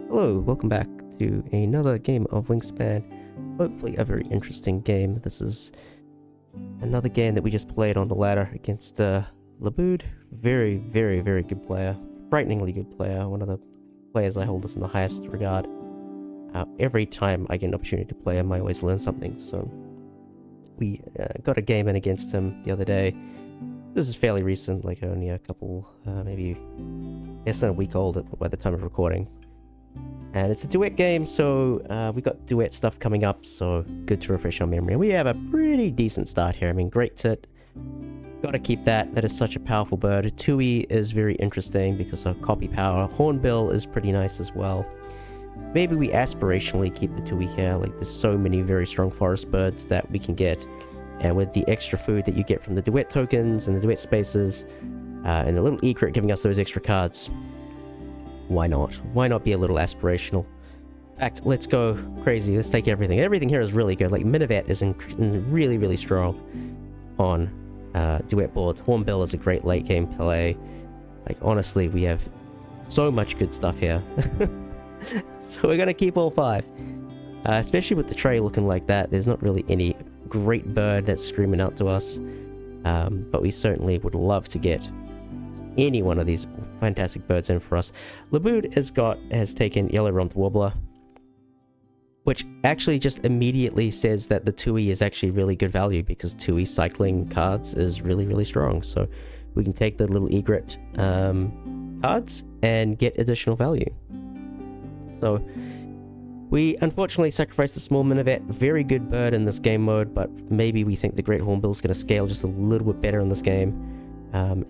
Hello, welcome back to another game of Wingspan. Hopefully a very interesting game. This is another game that we just played on the ladder against Labood. Very, very, very good player. Frighteningly good player. One of the players I hold this in the highest regard. Every time I get an opportunity to play him, I always learn something. So we got a game in against him the other day. This is fairly recent, like only a couple, maybe less than a week old by the time of recording. And it's a duet game, so we got duet stuff coming up, so good to refresh our memory. We have a pretty decent start here. I mean, great tit. Gotta keep that. That is such a powerful bird. Tui is very interesting because of copy power. Hornbill is pretty nice as well. Maybe we aspirationally keep the Tui here. Like, there's so many very strong forest birds that we can get. And with the extra food that you get from the duet tokens and the duet spaces, and the little egret giving us those extra cards, why not? Why not be a little aspirational? In fact, let's go crazy. Let's take everything. Everything here is really good. Like, Minivet is really, really strong on duet boards. Hornbill is a great late game play. Like, honestly, we have so much good stuff here. So we're gonna keep all five. Especially with the tray looking like that, there's not really any great bird that's screaming out to us. But we certainly would love to get any one of these fantastic birds in for us. Labood has taken Yellow-rumped Warbler, which actually just immediately says that the Tui is actually really good value, because Tui cycling cards is really, really strong. So we can take the little egret cards and get additional value. So we unfortunately sacrificed the small Minivet. Very good bird in this game mode, but maybe we think the Great Hornbill is going to scale just a little bit better in this game.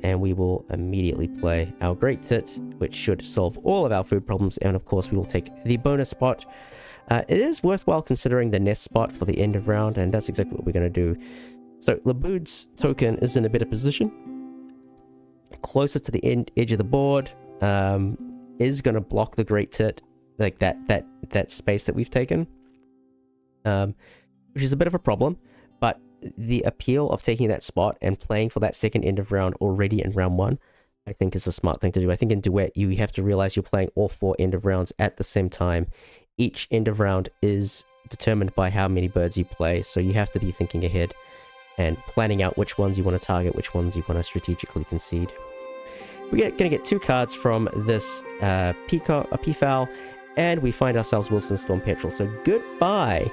And we will immediately play our Great Tit, which should solve all of our food problems. And of course, we will take the bonus spot. It is worthwhile considering the nest spot for the end of round, and that's exactly what we're going to do. So Labood's token is in a better position, closer to the edge of the board. Is going to block the Great Tit, like that space that we've taken, which is a bit of a problem. But the appeal of taking that spot and playing for that second end of round already in round one, I think is a smart thing to do. I think in Duet, you have to realize you're playing all four end of rounds at the same time. Each end of round is determined by how many birds you play, so you have to be thinking ahead and planning out which ones you want to target, which ones you want to strategically concede. We're going to get two cards from this Peafowl, and we find ourselves Wilson Storm Petrel. So goodbye,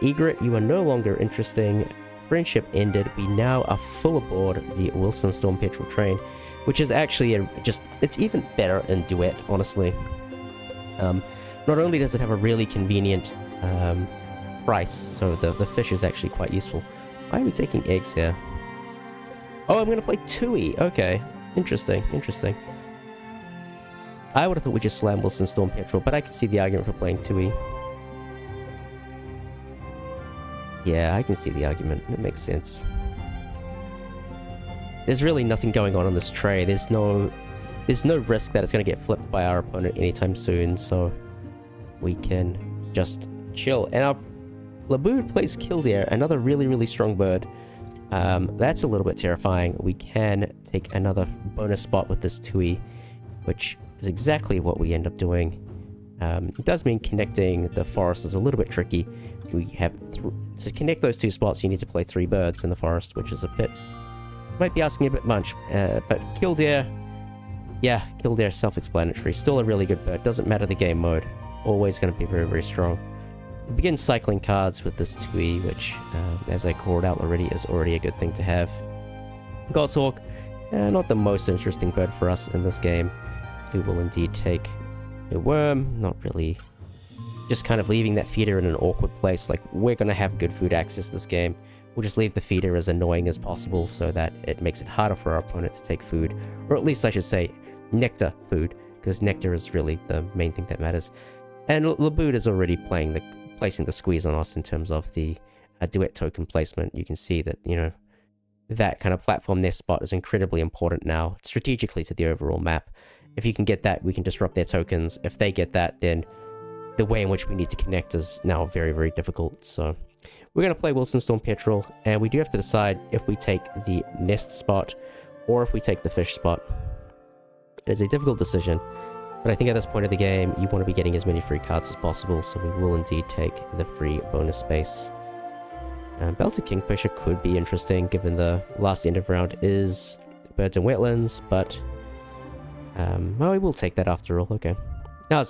Egret, you are no longer interesting. Friendship ended. We now are full aboard the Wilson Storm Petrel train, which is actually it's even better in Duet, honestly. Not only does it have a really convenient price, so the fish is actually quite useful. Why are we taking eggs here? Oh, I'm going to play Tui. Okay, interesting. I would have thought we just slam Wilson Storm Petrel, but I can see the argument for playing Tui. Yeah, I can see the argument. It makes sense. There's really nothing going on this tray. There's no risk that it's going to get flipped by our opponent anytime soon, so we can just chill. And our Labood plays Killdeer, another really, really strong bird. That's a little bit terrifying. We can take another bonus spot with this Tui, which is exactly what we end up doing. It does mean connecting the forest is a little bit tricky. We have to connect those two spots, you need to play 3 birds in the forest, which is might be asking a bit much. But Killdeer, yeah, Killdeer self-explanatory. Still a really good bird. Doesn't matter the game mode. Always going to be very, very strong. We begin cycling cards with this Tui, which, as I called out already, is already a good thing to have. Goshawk, not the most interesting bird for us in this game. We will indeed take a worm. Not really. Just kind of leaving that feeder in an awkward place. Like, we're going to have good food access this game. We'll just leave the feeder as annoying as possible so that it makes it harder for our opponent to take food. Or at least I should say nectar food, because nectar is really the main thing that matters. And Labood is already placing the squeeze on us in terms of the duet token placement. You can see that, that kind of platform nest spot is incredibly important now, strategically, to the overall map. If you can get that, we can disrupt their tokens. If they get that, then the way in which we need to connect is now very, very difficult. So we're going to play Wilson Storm Petrel, and we do have to decide if we take the nest spot or if we take the fish spot. It is a difficult decision. But I think at this point of the game, you want to be getting as many free cards as possible, so we will indeed take the free bonus space. Belted Kingfisher could be interesting, given the last end of round is birds and wetlands, but well, we will take that after all. Okay. Now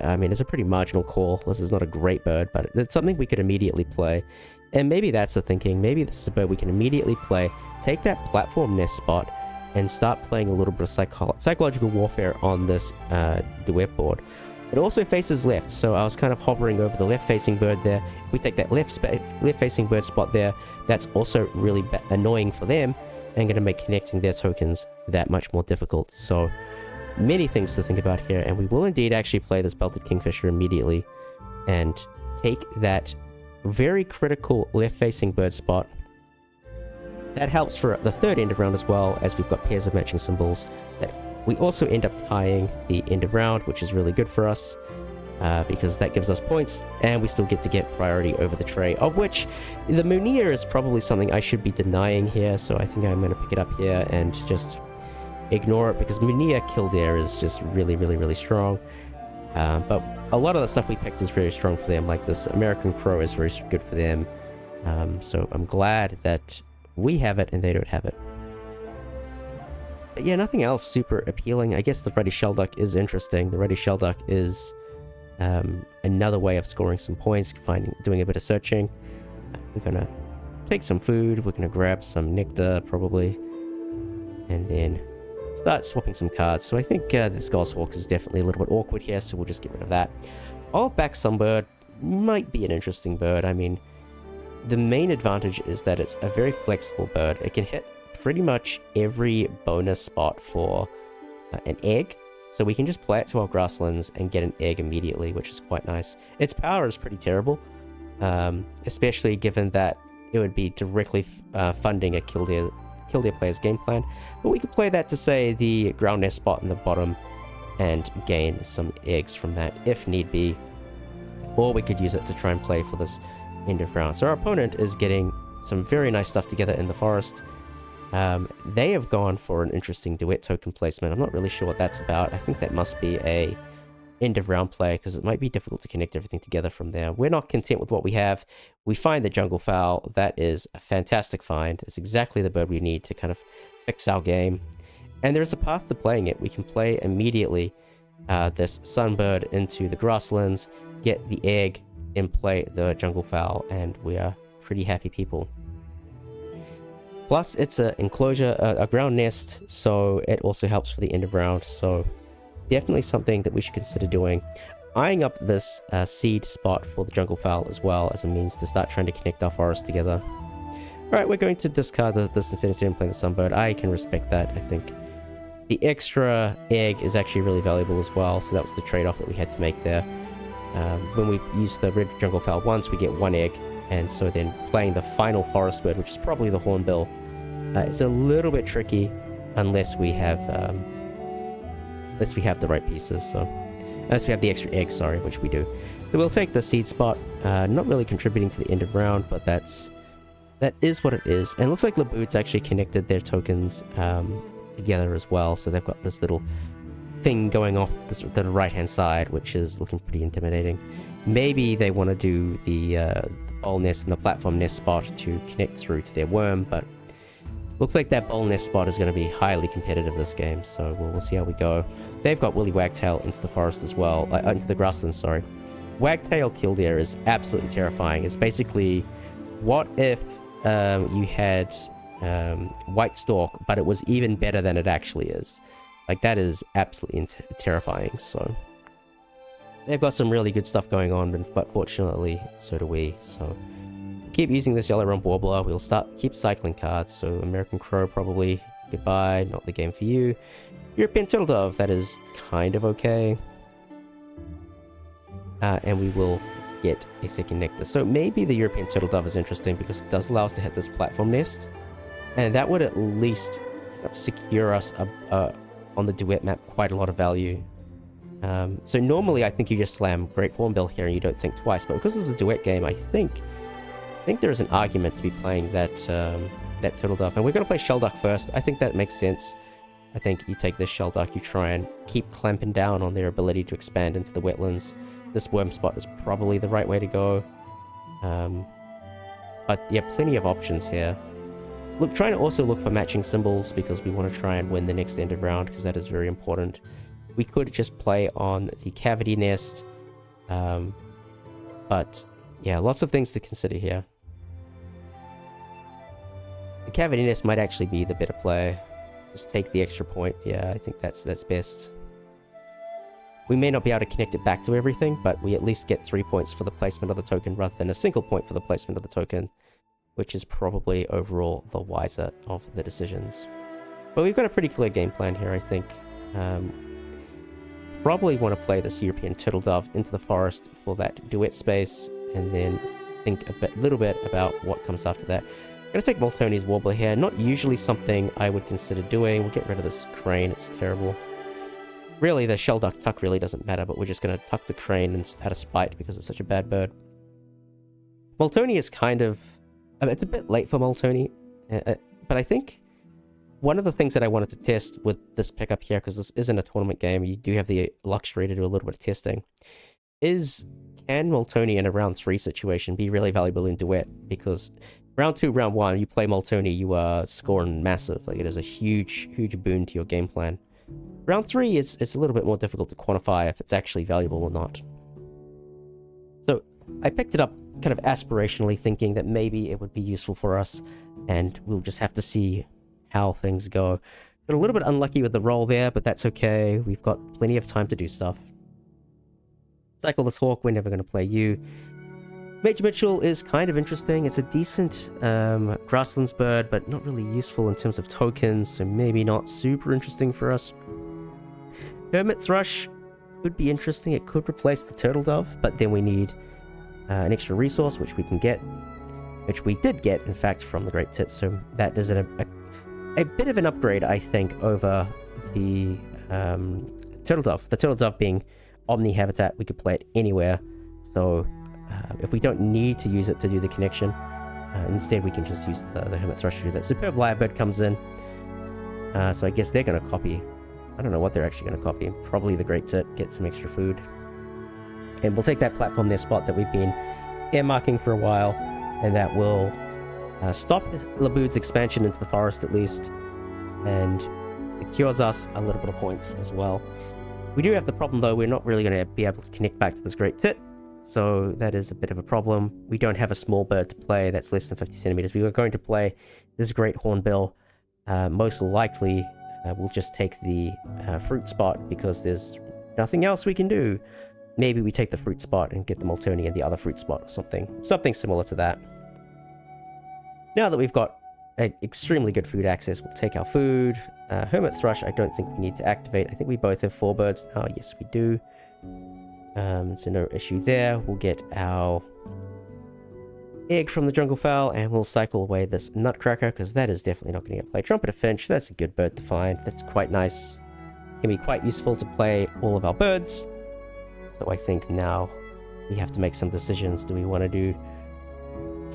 I mean, it's a pretty marginal call. This is not a great bird, but it's something we could immediately play. And maybe that's the thinking. Maybe this is a bird we can immediately play, take that platform nest spot, and start playing a little bit of psychological warfare on this Duet board. It also faces left, so I was kind of hovering over the left-facing bird there. If we take that left-facing bird spot there, that's also really annoying for them, and going to make connecting their tokens that much more difficult. So many things to think about here, and we will indeed actually play this Belted Kingfisher immediately and take that very critical left-facing bird spot. That helps for the third end of round as well, as we've got pairs of matching symbols that we also end up tying the end of round, which is really good for us because that gives us points, and we still get to get priority over the tray, of which the Munir is probably something I should be denying here, so I think I'm going to pick it up here and just ignore it, because Munir Kildare is just really, really, really strong. But a lot of the stuff we picked is very strong for them, like this American Crow is very good for them. So I'm glad that we have it and they don't have it. But yeah, nothing else super appealing. I guess the Ready Shelduck is interesting. The Ready Shelduck is another way of scoring some points, doing a bit of searching. We're gonna take some food, we're gonna grab some nectar probably, and then start swapping some cards. So I think this Goshawk is definitely a little bit awkward here, so we'll just get rid of that. Back Sunbird might be an interesting bird. I mean, the main advantage is that it's a very flexible bird. It can hit pretty much every bonus spot for an egg, so we can just play it to our grasslands and get an egg immediately, which is quite nice. Its power is pretty terrible, especially given that it would be directly funding a Kildare player's game plan, but we could play that to, say, the ground nest spot in the bottom and gain some eggs from that if need be, or we could use it to try and play for this end of round. So our opponent is getting some very nice stuff together in the forest. They have gone for an interesting Duet token placement. I'm not really sure what that's about. I think that must be a end of round play, because it might be difficult to connect everything together from there. We're not content with what we have. We find the jungle fowl. That is a fantastic find. It's exactly the bird we need to kind of fix our game. And there's a path to playing it. We can play immediately this sunbird into the grasslands, get the egg, and play the jungle fowl, and we are pretty happy people. Plus, it's an enclosure, a ground nest, so it also helps for the end of round. So definitely something that we should consider doing. Eyeing up this seed spot for the jungle fowl as well, as a means to start trying to connect our forest together. Alright, we're going to discard this instead of playing the sunbird. I can respect that. I think the extra egg is actually really valuable as well, so that was the trade-off that we had to make there. When we use the red jungle fowl once, we get one egg, and so then playing the final forest bird, which is probably the hornbill, it's a little bit tricky unless we have the right pieces. So unless we have the extra egg, sorry, which we do. So we'll take the seed spot. Not really contributing to the end of round, but that is what it is. And it looks like Laboud's actually connected their tokens together as well, so they've got this little thing going off to the right hand side, which is looking pretty intimidating. Maybe they want to do the bowl nest and the platform nest spot to connect through to their worm, but looks like that bowl nest spot is going to be highly competitive this game, so we'll see how we go. They've got Willy Wagtail into the forest as well, into the grasslands, sorry. Wagtail Kildare is absolutely terrifying. It's basically, what if you had White Stork, but it was even better than it actually is. Like, that is absolutely terrifying. So they've got some really good stuff going on, but fortunately, so do we. So keep using this yellow-rump warbler. We'll keep cycling cards. So American Crow, probably goodbye, not the game for you. European Turtle Dove, that is kind of okay. And we will get a second nectar. So maybe the European Turtle Dove is interesting because it does allow us to hit this platform nest, and that would at least secure us on the Duet map quite a lot of value. So normally I think you just slam Great Hornbill here and you don't think twice, but because this is a Duet game, I think there is an argument to be playing that Turtle Dove. And we're going to play Shelduck first. I think that makes sense. I think you take this Shelduck, you try and keep clamping down on their ability to expand into the wetlands. This worm spot is probably the right way to go. But yeah, plenty of options here. Look, trying to also look for matching symbols because we want to try and win the next end of round because that is very important. We could just play on the cavity nest. But yeah, lots of things to consider here. The cavity nest might actually be the better play. Just take the extra point. Yeah, I think that's best. We may not be able to connect it back to everything, but we at least get 3 points for the placement of the token rather than a single point for the placement of the token, which is probably overall the wiser of the decisions. But we've got a pretty clear game plan here, I think. Probably want to play this European turtle dove into the forest for that duet space, and then think a little bit about what comes after that. I'm going to take Moltoni's Warbler here. Not usually something I would consider doing. We'll get rid of this crane. It's terrible. Really, the Shelduck tuck really doesn't matter, but we're just going to tuck the crane out of spite because it's such a bad bird. Moltoni is kind of... it's a bit late for Moltoni, but I think one of the things that I wanted to test with this pickup here, because this isn't a tournament game, you do have the luxury to do a little bit of testing, is can Moltoni in a round 3 situation be really valuable in Duet? Because round 2, round 1, you play Moltoni, you are scoring massive. Like, it is a huge, huge boon to your game plan. Round 3, it's a little bit more difficult to quantify if it's actually valuable or not. So I picked it up kind of aspirationally, thinking that maybe it would be useful for us, and we'll just have to see how things go. Got a little bit unlucky with the roll there, but that's okay. We've got plenty of time to do stuff. Cycle this hawk, we're never going to play you. Major Mitchell is kind of interesting. It's a decent grasslands bird, but not really useful in terms of tokens, so maybe not super interesting for us. Hermit Thrush could be interesting. It could replace the turtle dove, but then we need an extra resource, which we can get, which we did get, in fact, from the Great Tit, so that is a bit of an upgrade, I think, over the turtle dove. The turtle dove being omni habitat, we could play it anywhere, so if we don't need to use it to do the connection, instead we can just use the Hermit Thrush to do that. Superb Lyrebird comes in, so I guess they're going to copy. I don't know what they're actually going to copy. Probably the Great Tit, get some extra food. And we'll take that platform there spot that we've been earmarking for a while, and that will stop Laboud's expansion into the forest at least, and secures us a little bit of points as well. We do have the problem though, we're not really going to be able to connect back to this Great Tit, so that is a bit of a problem. We don't have a small bird to play that's less than 50 centimeters. We were going to play this Great Hornbill. Most likely we'll just take the fruit spot because there's nothing else we can do. Maybe we take the fruit spot and get the Moltoni and the other fruit spot or something similar to that. Now that we've got extremely good food access, we'll take our food. Hermit Thrush, I don't think we need to activate. I think we both have 4 birds now. Yes, we do. So no issue there. We'll get our egg from the jungle fowl, and we'll cycle away this nutcracker, because that is definitely not going to get played. Trumpeter Finch, that's a good bird to find. That's quite nice. Can be quite useful to play all of our birds. So I think now we have to make some decisions. Do we want to do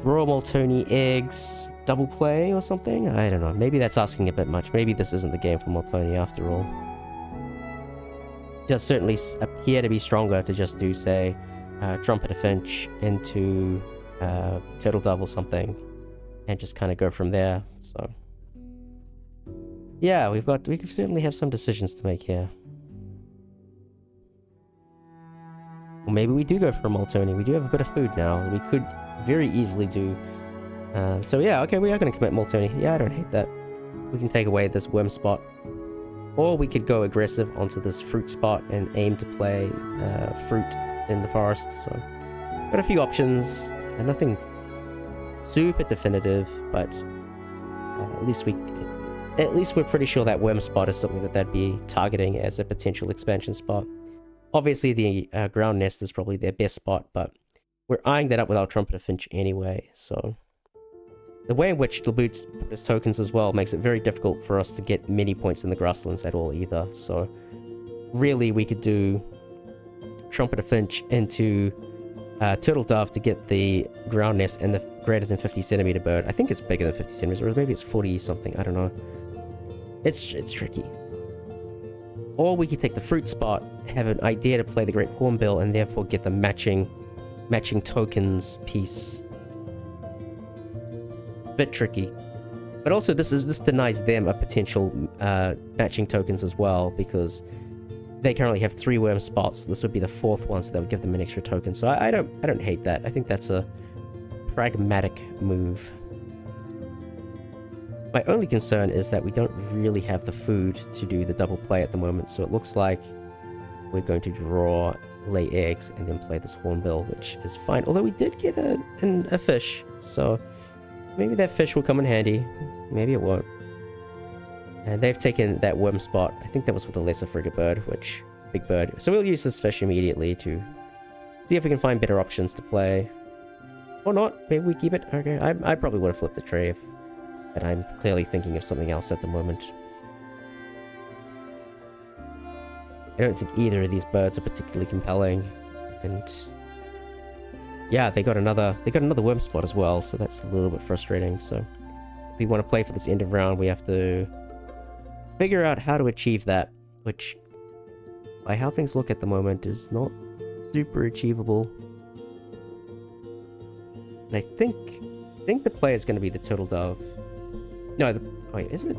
draw Moltoni eggs, double play or something? I don't know. Maybe that's asking a bit much. Maybe this isn't the game for Moltoni after all. It does certainly appear to be stronger to just do, say, Trumpeter Finch into Turtle Dove or something, and just kind of go from there. So yeah, we could certainly have some decisions to make here. Or maybe we do go for a Moltoni. We do have a bit of food now. We could very easily do... so yeah, okay, we are going to commit Moltoni. Yeah, I don't hate that. We can take away this worm spot. Or we could go aggressive onto this fruit spot and aim to play fruit in the forest. So, got a few options. Nothing super definitive, but at least we're pretty sure that worm spot is something that they'd be targeting as a potential expansion spot. Obviously, the ground nest is probably their best spot, but we're eyeing that up with our Trumpeter Finch anyway, so... The way in which Laboud put his tokens as well makes it very difficult for us to get many points in the grasslands at all either, so... Really, we could do Trumpeter Finch into Turtle Dove to get the ground nest and the greater than 50 centimeter bird. I think it's bigger than 50 centimeters, or maybe it's 40 something, I don't know. It's tricky. Or we could take the fruit spot, have an idea to play the Great Hornbill, and therefore get the matching tokens piece. Bit tricky. But also this denies them a potential matching tokens as well, because they currently have 3 worm spots. This would be the 4th one, so that would give them an extra token. So I don't hate that. I think that's a pragmatic move. My only concern is that we don't really have the food to do the double play at the moment, so it looks like we're going to draw, lay eggs, and then play this hornbill, which is fine. Although we did get a fish, so maybe that fish will come in handy. Maybe it won't. And they've taken that worm spot. I think that was with a lesser frigate bird, which... big bird. So we'll use this fish immediately to see if we can find better options to play. Or not. Maybe we keep it. Okay, I probably would have flipped the tray but I'm clearly thinking of something else at the moment. I don't think either of these birds are particularly compelling. And... yeah, they got another worm spot as well, so that's a little bit frustrating. So if we want to play for this end of round, we have to figure out how to achieve that, which, by how things look at the moment, is not super achievable. And I think the play is going to be the turtle dove. No, wait, is it?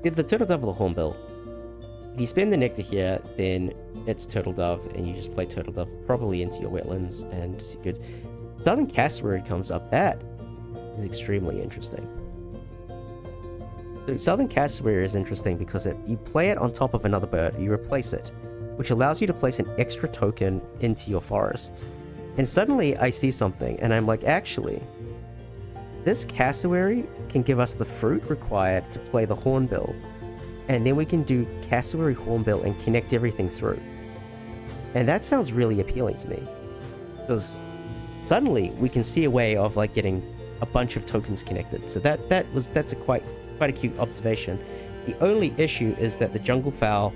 Either the turtle dove or the hornbill. If you spend the nectar here, then it's turtle dove, and you just play turtle dove probably into your wetlands, and it's good. Southern Cassowary comes up. That is extremely interesting. So Southern Cassowary is interesting because you play it on top of another bird, you replace it, which allows you to place an extra token into your forest. And suddenly I see something, and I'm like, actually, this Cassowary can give us the fruit required to play the hornbill, and then we can do Cassowary hornbill and connect everything through. And that sounds really appealing to me, because suddenly we can see a way of like getting a bunch of tokens connected. So that's a quite a cute observation. The only issue is that the jungle fowl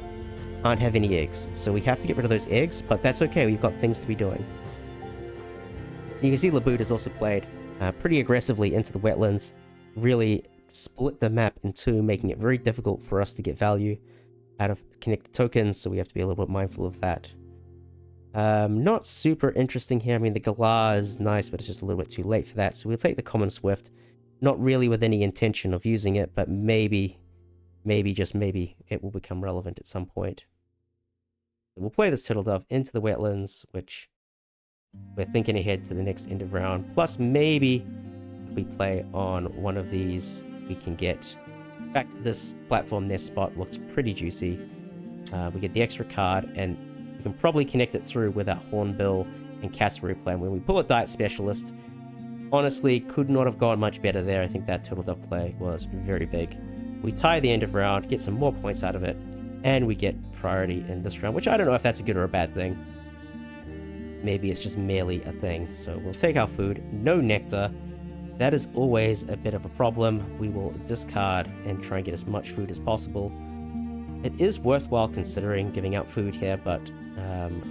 can't have any eggs, so we have to get rid of those eggs, but that's okay, we've got things to be doing. You can see Labood has also played pretty aggressively into the wetlands, really split the map in two, making it very difficult for us to get value out of connected tokens, so we have to be a little bit mindful of that. Not super interesting here. I mean, the Galah is nice, but it's just a little bit too late for that, so we'll take the Common Swift. Not really with any intention of using it, but maybe, just maybe, it will become relevant at some point. So we'll play this Turtle Dove into the wetlands, which we're thinking ahead to the next end of round. Plus, maybe if we play on one of these, we can get back to this platform nest spot. Looks pretty juicy. We get the extra card, and we can probably connect it through with our Hornbill and Cassowary plan. When we pull a Diet Specialist, honestly, could not have gone much better there. I think that Turtle Dove play was very big. We tie the end of round, get some more points out of it, and we get priority in this round, which I don't know if that's a good or a bad thing. Maybe it's just merely a thing. So we'll take our food. No nectar. That is always a bit of a problem. We will discard and try and get as much food as possible. It is worthwhile considering giving out food here, but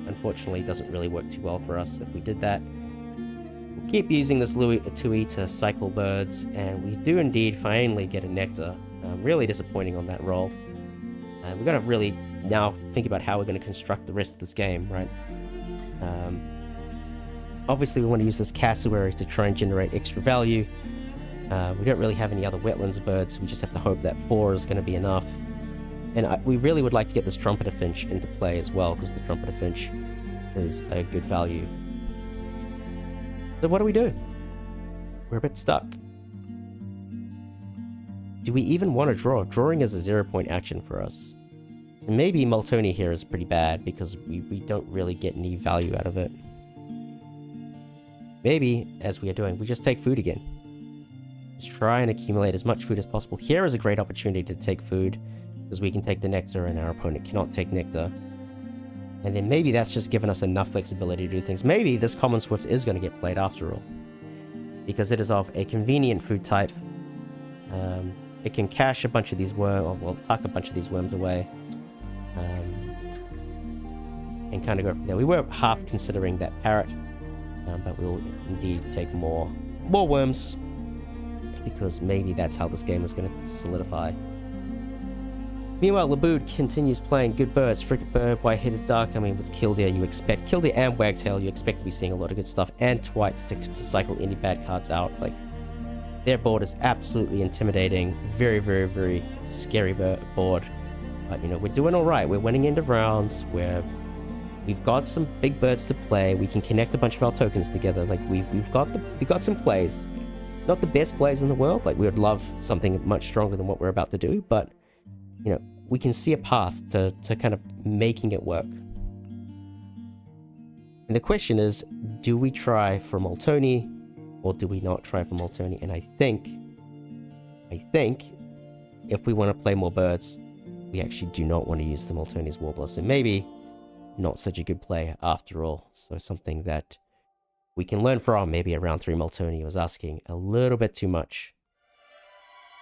unfortunately it doesn't really work too well for us if we did that. We'll keep using this Tui to cycle birds, and we do indeed finally get a nectar. Really disappointing on that roll. We've got to really now think about how we're going to construct the rest of this game, right? Obviously we want to use this Cassowary to try and generate extra value. We don't really have any other wetlands birds, so we just have to hope that 4 is going to be enough. And we really would like to get this Trumpeter Finch into play as well, because the Trumpeter Finch is a good value. So what do? We're a bit stuck. Do we even want to draw? Drawing is a 0-point action for us. So maybe Multoni here is pretty bad, because we don't really get any value out of it. Maybe, as we are doing, we just take food again. Just try and accumulate as much food as possible. Here is a great opportunity to take food, because we can take the nectar and our opponent cannot take nectar. And then maybe that's just given us enough flexibility to do things. Maybe this Common Swift is going to get played after all, because it is of a convenient food type. It can cache a bunch of these worms, or well, tuck a bunch of these worms away. And kind of go from there. We were half considering that parrot, but we'll indeed take more worms, because maybe that's how this game is going to solidify. Meanwhile, Labood continues playing good birds, frigate bird, white-headed duck. I mean, with Killdeer, you expect Killdeer and Wagtail, you expect to be seeing a lot of good stuff, and Twite to cycle any bad cards out. Like, their board is absolutely intimidating, very, very, very scary board. But you know, we're doing all right. We're winning end of rounds. We've got some big birds to play. We can connect a bunch of our tokens together. Like we've got some plays. Not the best plays in the world. Like we would love something much stronger than what we're about to do, but you know, we can see a path to kind of making it work. And the question is, do we try for Moltoni or do we not try for Moltoni? And I think if we want to play more birds, we actually do not want to use the Moltoni's Warbler. So maybe not such a good play after all. So something that we can learn from. Maybe a round 3 Moltoni was asking a little bit too much.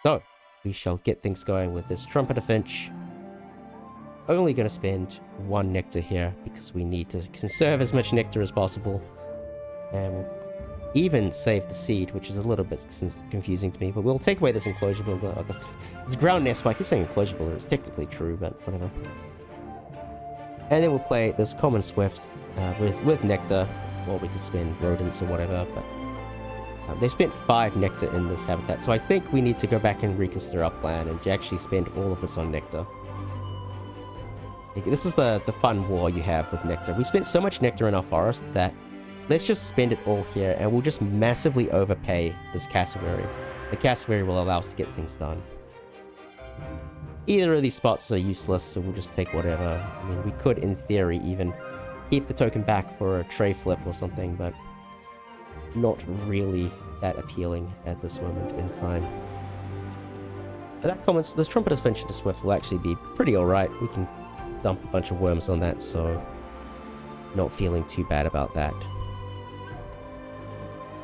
So we shall get things going with this Trumpeter Finch. Only going to spend 1 nectar here because we need to conserve as much nectar as possible. And we'll even save the seed, which is a little bit confusing to me. But we'll take away this enclosure builder. This ground nest. I keep saying enclosure builder. It's technically true, but whatever. And then we'll play this common swift with nectar. Or we could spend rodents or whatever. But they spent 5 nectar in this habitat. So I think we need to go back and reconsider our plan and actually spend all of this on nectar. This is the fun war you have with nectar. We spent so much nectar in our forest that let's just spend it all here and we'll just massively overpay this cassowary. The cassowary will allow us to get things done. Either of these spots are useless, so we'll just take whatever. I mean, we could, in theory, even keep the token back for a tray flip or something, but not really that appealing at this moment in time. But that comments, this Trumpeter's Finch into Swift will actually be pretty alright. We can dump a bunch of worms on that, so not feeling too bad about that.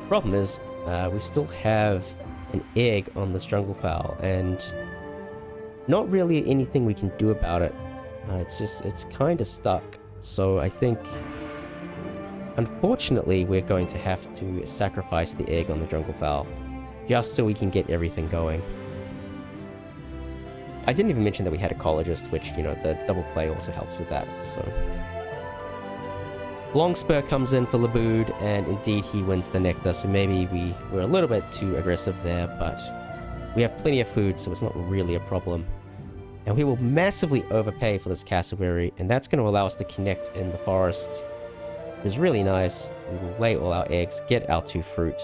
Problem is, we still have an egg on this jungle fowl, and not really anything we can do about it. It's kind of stuck. So I think, unfortunately, we're going to have to sacrifice the egg on the jungle fowl, just so we can get everything going. I didn't even mention that we had ecologist, which, you know, the double play also helps with that, so... Longspur comes in for Labood, and indeed he wins the nectar, so maybe we were a little bit too aggressive there, but we have plenty of food, so it's not really a problem. And we will massively overpay for this cassowary, and that's going to allow us to connect in the forest, which is really nice. We will lay all our eggs, get our 2 fruit,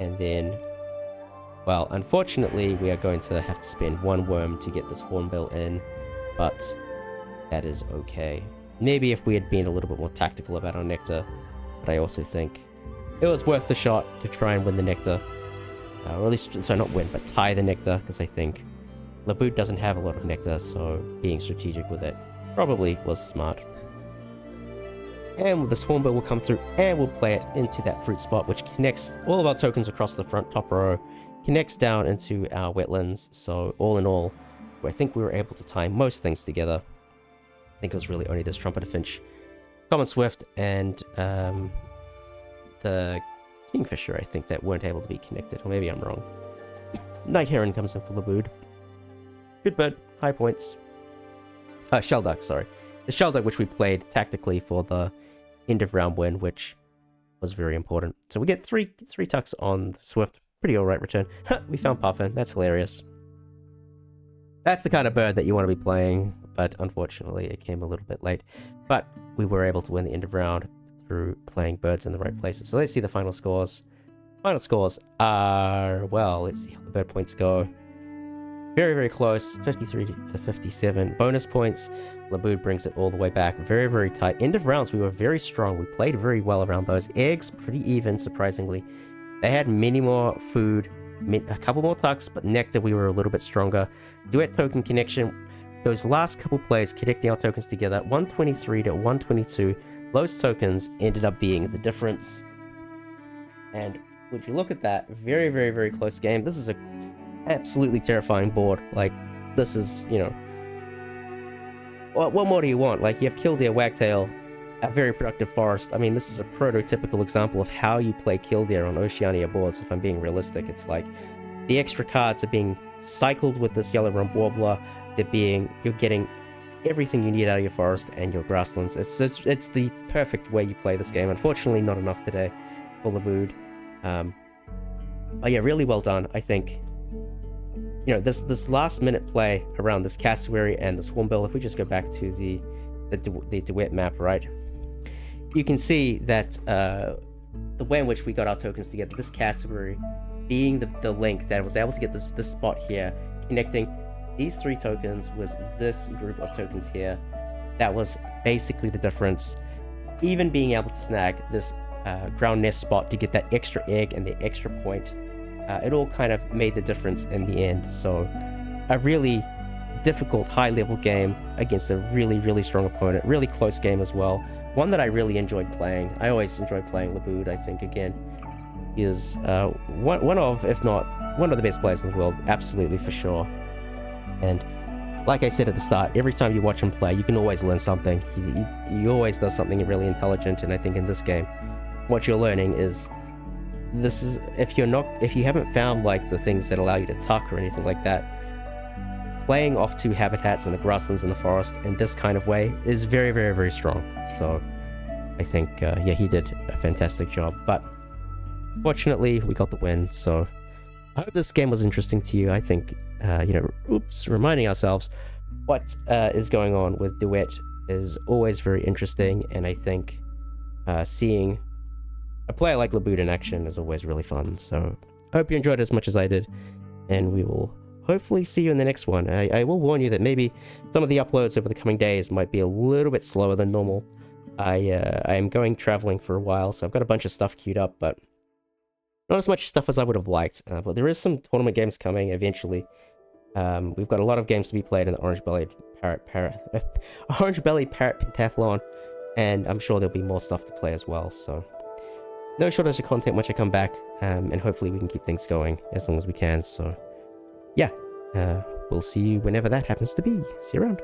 and then... well, unfortunately, we are going to have to spend 1 worm to get this hornbill in, but that is okay. Maybe if we had been a little bit more tactical about our nectar, but I also think it was worth the shot to try and win the nectar. Or at least, sorry, not win, but tie the nectar, because I think Labood doesn't have a lot of nectar, so being strategic with it probably was smart. And the hornbill will come through, and we'll play it into that fruit spot, which connects all of our tokens across the front top row, connects down into our wetlands, so all in all, I think we were able to tie most things together. I think it was really only this Trumpeter Finch, Common Swift, and the Kingfisher, I think, that weren't able to be connected, or maybe I'm wrong. Night Heron comes in for Labood. Good bird, high points. Shelduck, sorry. The Shelduck, which we played tactically for the end of round win, which was very important. So we get three tucks on the Swift. Pretty alright return. We found Puffin. That's hilarious. That's the kind of bird that you want to be playing, but unfortunately it came a little bit late. But we were able to win the end of round through playing birds in the right places. So let's see the final scores. Final scores are, well, let's see how the bird points go. Very, very close, 53 to 57. Bonus points, Labood brings it all the way back. Very, very tight. End of rounds, we were very strong. We played very well around those. Eggs, pretty even, surprisingly. They had many more food, a couple more tucks, but nectar, we were a little bit stronger. Duet token connection, those last couple plays, connecting our tokens together, 123 to 122. Those tokens ended up being the difference. And would you look at that, very, very, very close game. This is a absolutely terrifying board. Like, this is, you know, what more do you want? Like, you have Killdeer, Wagtail, a very productive forest. I mean, this is a prototypical example of how you play Killdeer on Oceania boards, if I'm being realistic. It's like, the extra cards are being cycled with this Yellow Rump Warbler, you're getting everything you need out of your forest and your grasslands. It's the perfect way you play this game. Unfortunately, not enough today for the mood. But yeah, really well done. I think, you know, this last minute play around this Cassowary and this Hornbill, if we just go back to the Duet map, right, you can see that the way in which we got our tokens together, this Cassowary being the link that was able to get this spot here, connecting these 3 tokens with this group of tokens here, that was basically the difference. Even being able to snag this ground nest spot to get that extra egg and the extra point, it all kind of made the difference in the end. So a really difficult high-level game against a really, really strong opponent. Really close game as well. One that I really enjoyed playing. I always enjoy playing Labood. I think, again, he is one of, if not one of the best players in the world, absolutely, for sure. And like I said at the start, every time you watch him play, you can always learn something. He always does something really intelligent, and I think in this game, what you're learning is if you haven't found like the things that allow you to tuck or anything like that, playing off 2 habitats in the grasslands and the forest in this kind of way is very, very, very strong. So I think yeah, he did a fantastic job. But fortunately, we got the win. So I hope this game was interesting to you. I think you know, reminding ourselves what is going on with Duet is always very interesting, and I think seeing a player like Labood in action is always really fun. So I hope you enjoyed it as much as I did, and we will hopefully see you in the next one. I will warn you that maybe some of the uploads over the coming days might be a little bit slower than normal. I am going traveling for a while, so I've got a bunch of stuff queued up, but not as much stuff as I would have liked. But there is some tournament games coming eventually. We've got a lot of games to be played in the Orange Belly Parrot Pentathlon, and I'm sure there'll be more stuff to play as well. So no shortage of content once I come back, and hopefully we can keep things going as long as we can. So yeah, we'll see you whenever that happens to be. See you around.